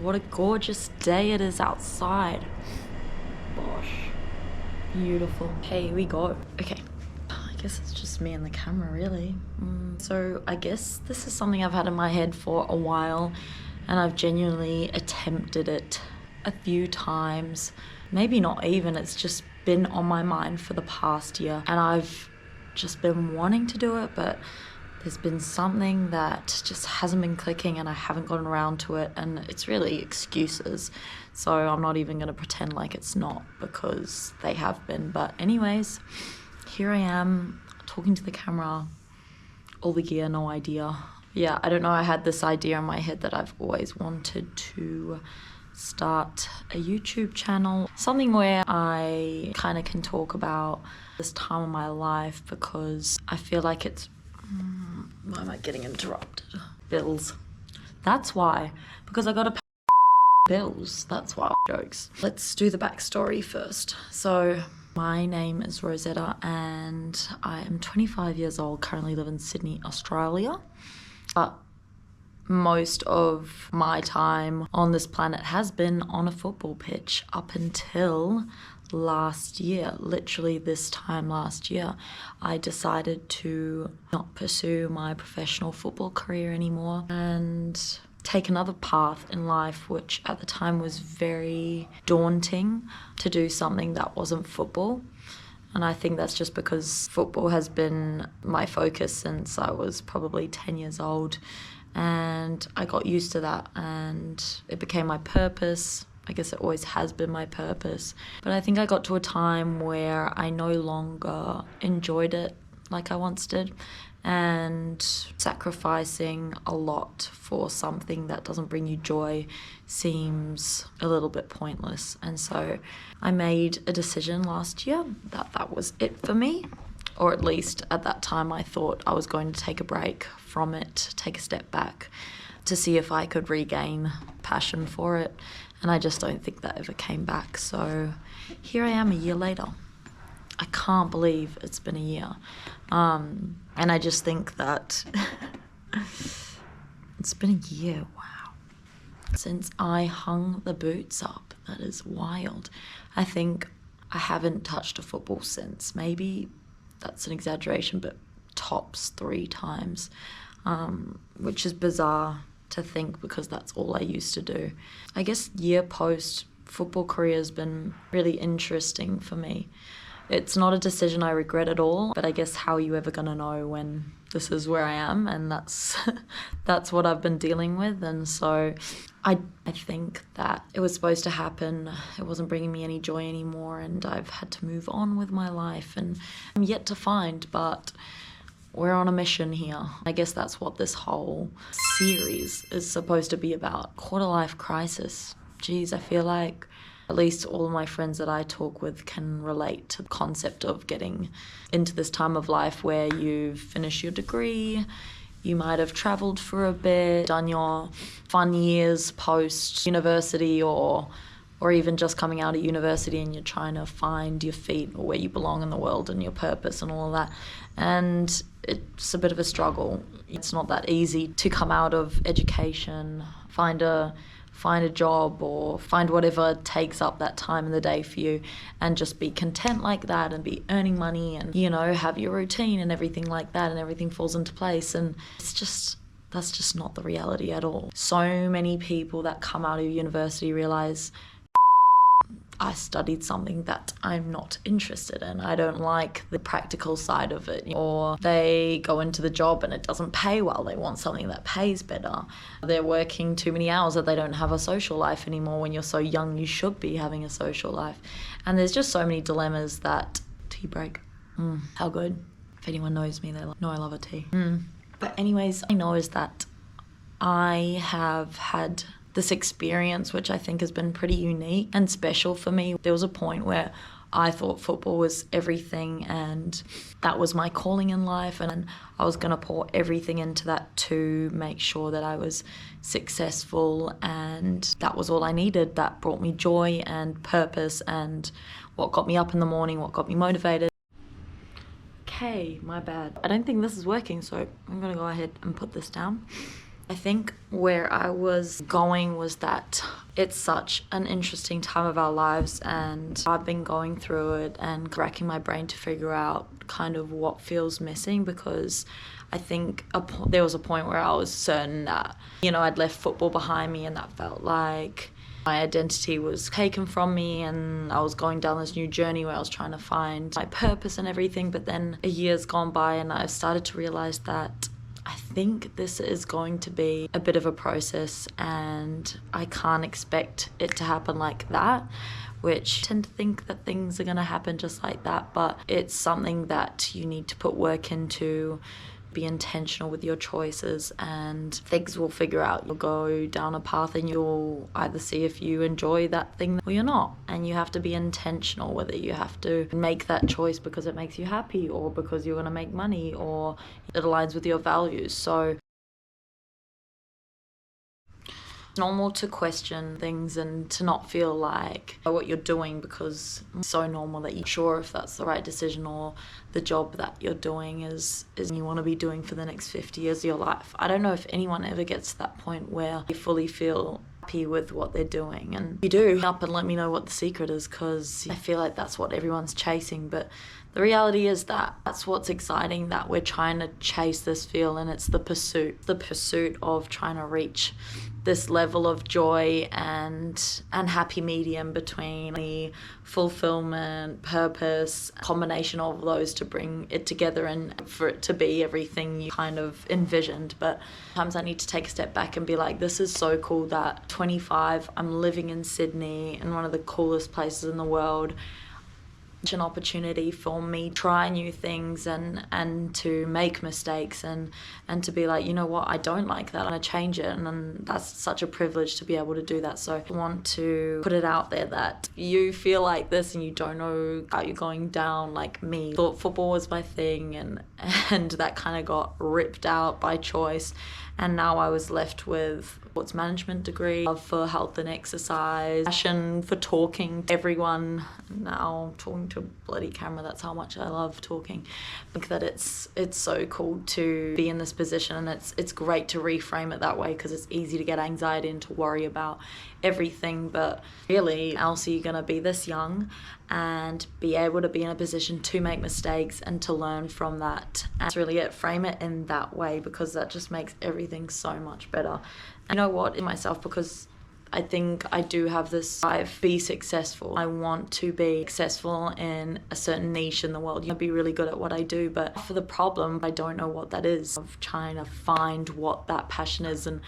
what a gorgeous day it is outside. Gosh, beautiful. Hey, here we go. Okay, I guess it's just me and the camera really. So I guess this is something I've had in my head for a while, and I've genuinely attempted it a few times. Maybe not even, it's just been on my mind for the past year, and I've just been wanting to do it, but there's been something that just hasn't been clicking and I haven't gotten around to it, and it's really excuses. So I'm not even going to pretend like it's not, because they have been. But anyways, here I am talking to the camera, all the gear, no idea. Yeah, I don't know, I had this idea in my head that I've always wanted to start a YouTube channel, something where I kind of can talk about this time of my life, because I feel like it's why am I getting interrupted? Bills. That's why. Because I gotta pay bills. That's why. Jokes. Let's do the backstory first. So, my name is Rosetta and I am 25 years old, currently live in Sydney, Australia. But most of my time on this planet has been on a football pitch up until last year. Literally this time last year, I decided to not pursue my professional football career anymore and take another path in life, which at the time was very daunting, to do something that wasn't football. And I think that's just because football has been my focus since I was probably 10 years old. And I got used to that and it became my purpose. I guess it always has been my purpose. But I think I got to a time where I no longer enjoyed it like I once did, and sacrificing a lot for something that doesn't bring you joy seems a little bit pointless. And so I made a decision last year that that was it for me. Or at least at that time I thought I was going to take a break from it, take a step back to see if I could regain passion for it. And I just don't think that ever came back. So here I am a year later. I can't believe it's been a year. And I just think that it's been a year, wow. Since I hung the boots up, that is wild. I think I haven't touched a football since. Maybe that's an exaggeration, but tops 3 times, which is bizarre to think because that's all I used to do. I guess year post football career has been really interesting for me. It's not a decision I regret at all, but I guess how are you ever gonna know when this is where I am? And that's that's what I've been dealing with. And so I think that it was supposed to happen. It wasn't bringing me any joy anymore, and I've had to move on with my life, and I'm yet to find, but we're on a mission here. I guess that's what this whole series is supposed to be about. Quarter life crisis. Geez, I feel like at least all of my friends that I talk with can relate to the concept of getting into this time of life where you've finished your degree, you might have traveled for a bit, done your fun years post-university, or even just coming out of university and you're trying to find your feet or where you belong in the world and your purpose and all of that. And it's a bit of a struggle. It's not that easy to come out of education, find a job or find whatever takes up that time in the day for you and just be content like that and be earning money and, you know, have your routine and everything like that, and everything falls into place. And that's just not the reality at all. So many people that come out of university realize I studied something that I'm not interested in. I don't like the practical side of it. Or they go into the job and it doesn't pay well. They want something that pays better. They're working too many hours that they don't have a social life anymore. When you're so young, you should be having a social life. And there's just so many dilemmas that... Tea break. How good. If anyone knows me, they know I love a tea. But anyways, I know is that I have had this experience, which I think has been pretty unique and special for me. There was a point where I thought football was everything and that was my calling in life, and I was gonna pour everything into that to make sure that I was successful, and that was all I needed. That brought me joy and purpose and what got me up in the morning, what got me motivated. Okay, my bad. I don't think this is working, so I'm gonna go ahead and put this down. I think where I was going was that it's such an interesting time of our lives, and I've been going through it and racking my brain to figure out kind of what feels missing, because I think there was a point where I was certain that, I'd left football behind me, and that felt like my identity was taken from me, and I was going down this new journey where I was trying to find my purpose and everything. But then a year's gone by and I've started to realize that I think this is going to be a bit of a process, and I can't expect it to happen like that, which I tend to think that things are going to happen just like that. But it's something that you need to put work into, be intentional with your choices, and things will figure out. You'll go down a path and you'll either see if you enjoy that thing or you're not, and you have to be intentional whether you have to make that choice because it makes you happy, or because you're going to make money, or it aligns with your values. So it's normal to question things and to not feel like what you're doing, because it's so normal that you're sure if that's the right decision, or the job that you're doing is you want to be doing for the next 50 years of your life. I don't know if anyone ever gets to that point where they fully feel happy with what they're doing. And if you do, up and let me know what the secret is, because I feel like that's what everyone's chasing. But the reality is that that's what's exciting, that we're trying to chase this feel, and it's the pursuit of trying to reach this level of joy and happy medium between the fulfillment, purpose, combination of those to bring it together and for it to be everything you kind of envisioned. But sometimes I need to take a step back and be like, this is so cool that 25, I'm living in Sydney, in one of the coolest places in the world. An opportunity for me to try new things and to make mistakes and to be like, you know what, I don't like that, I'm gonna change it. And that's such a privilege to be able to do that. So I want to put it out there that you feel like this and you don't know how you're going down like me. Thought football was my thing, and that kind of got ripped out by choice, and now I was left with sports management degree, love for health and exercise, passion for talking to everyone. Now talking to a bloody camera, that's how much I love talking. I think that it's so cool to be in this position, and it's great to reframe it that way, because it's easy to get anxiety and to worry about everything. But really, else are you gonna be this young and be able to be in a position to make mistakes and to learn from that? And that's really it. Frame it in that way, because that just makes everything so much better. And you know what, in myself, because I think I do have this drive to be successful. I want to be successful in a certain niche in the world. I'd be really good at what I do, but for the problem, I don't know what that is. Of trying to find what that passion is and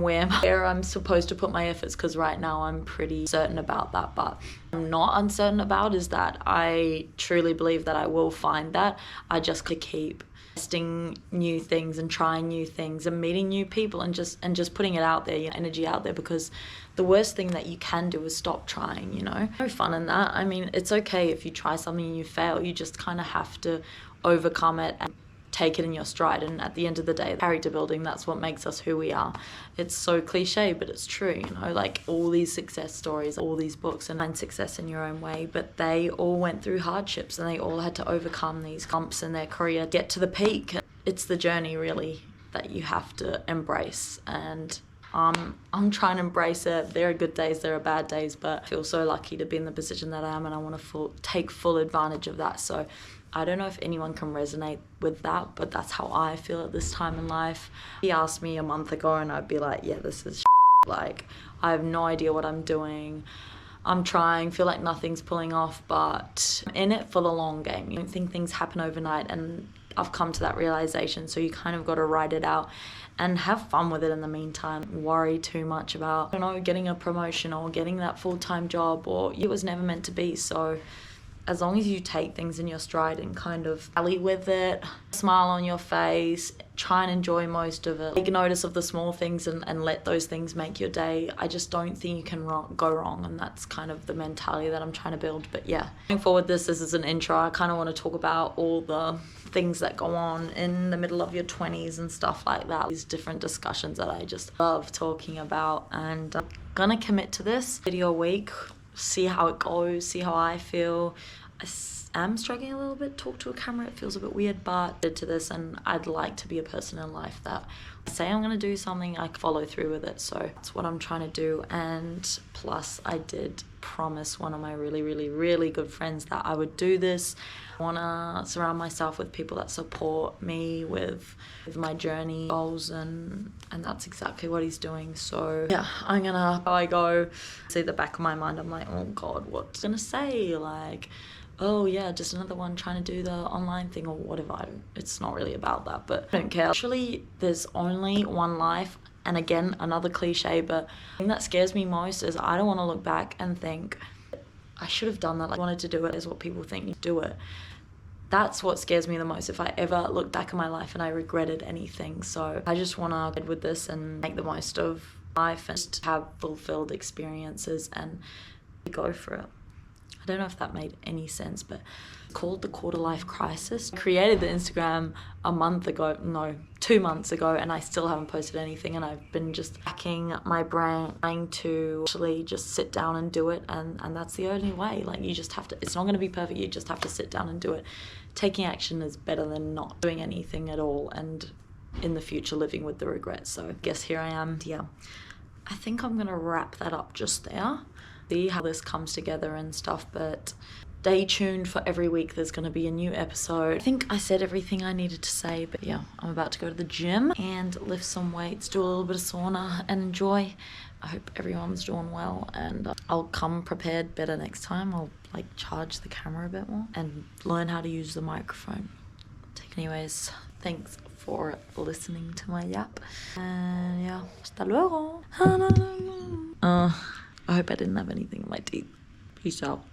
where I'm supposed to put my efforts, because right now I'm pretty certain about that. But I'm not uncertain about is that I truly believe that I will find that. I just have to keep testing new things and trying new things and meeting new people and just putting it out there, energy out there, because the worst thing that you can do is stop trying. No fun in that. I mean, it's okay if you try something and you fail. You just kind of have to overcome it and take it in your stride. And at the end of the day, character building, that's what makes us who we are. It's so cliche, but it's true. Like all these success stories, all these books, and find success in your own way, but they all went through hardships and they all had to overcome these bumps in their career, get to the peak. It's the journey really that you have to embrace, and I'm trying to embrace it. There are good days, there are bad days, but I feel so lucky to be in the position that I am, and I want to take full advantage of that. So I don't know if anyone can resonate with that, but that's how I feel at this time in life. He asked me a month ago and I'd be like, yeah, this is like, I have no idea what I'm doing. I'm trying, feel like nothing's pulling off, but I'm in it for the long game. You don't think things happen overnight, and I've come to that realization. So you kind of got to ride it out and have fun with it in the meantime. Worry too much about, getting a promotion or getting that full-time job, or it was never meant to be. So as long as you take things in your stride and kind of rally with it, smile on your face, try and enjoy most of it, take notice of the small things and let those things make your day, I just don't think you can go wrong. And that's kind of the mentality that I'm trying to build. But yeah, going forward, this is an intro. I kind of want to talk about all the things that go on in the middle of your 20s and stuff like that. These different discussions that I just love talking about. And I'm gonna commit to this video a week, see how it goes, see how I feel. I am struggling a little bit, talk to a camera, it feels a bit weird, but to this, and I'd like to be a person in life that say I'm gonna do something, I follow through with it. So that's what I'm trying to do. And plus I did promise one of my really good friends that I would do this. I wanna surround myself with people that support me with my journey, goals, and that's exactly what he's doing. So yeah, how I go, see the back of my mind, I'm like, oh God, what's gonna say? Like, oh yeah, just another one trying to do the online thing or whatever. It's not really about that, but I don't care. Actually, there's only one life. And again, another cliche, but the thing that scares me most is I don't want to look back and think, I should have done that. Like, I wanted to do it is what people think you do it. That's what scares me the most, if I ever look back in my life and I regretted anything. So I just want to get with this and make the most of life and just have fulfilled experiences and go for it. I don't know if that made any sense, but it's called the quarter life crisis. I created the Instagram a month ago, no, 2 months ago, and I still haven't posted anything, and I've been just hacking my brain, trying to actually just sit down and do it, and that's the only way. Like, you just have to, it's not going to be perfect, you just have to sit down and do it. Taking action is better than not doing anything at all, and in the future living with the regret. So I guess here I am. Yeah, I think I'm gonna wrap that up just there. See how this comes together and stuff, but stay tuned for every week. There's going to be a new episode. I think I said everything I needed to say, but yeah, I'm about to go to the gym and lift some weights, do a little bit of sauna and enjoy. I hope everyone's doing well, and I'll come prepared better next time. I'll like charge the camera a bit more and learn how to use the microphone. Anyways, thanks for listening to my yap, and yeah, hasta luego. I hope I didn't have anything in my teeth. Peace out.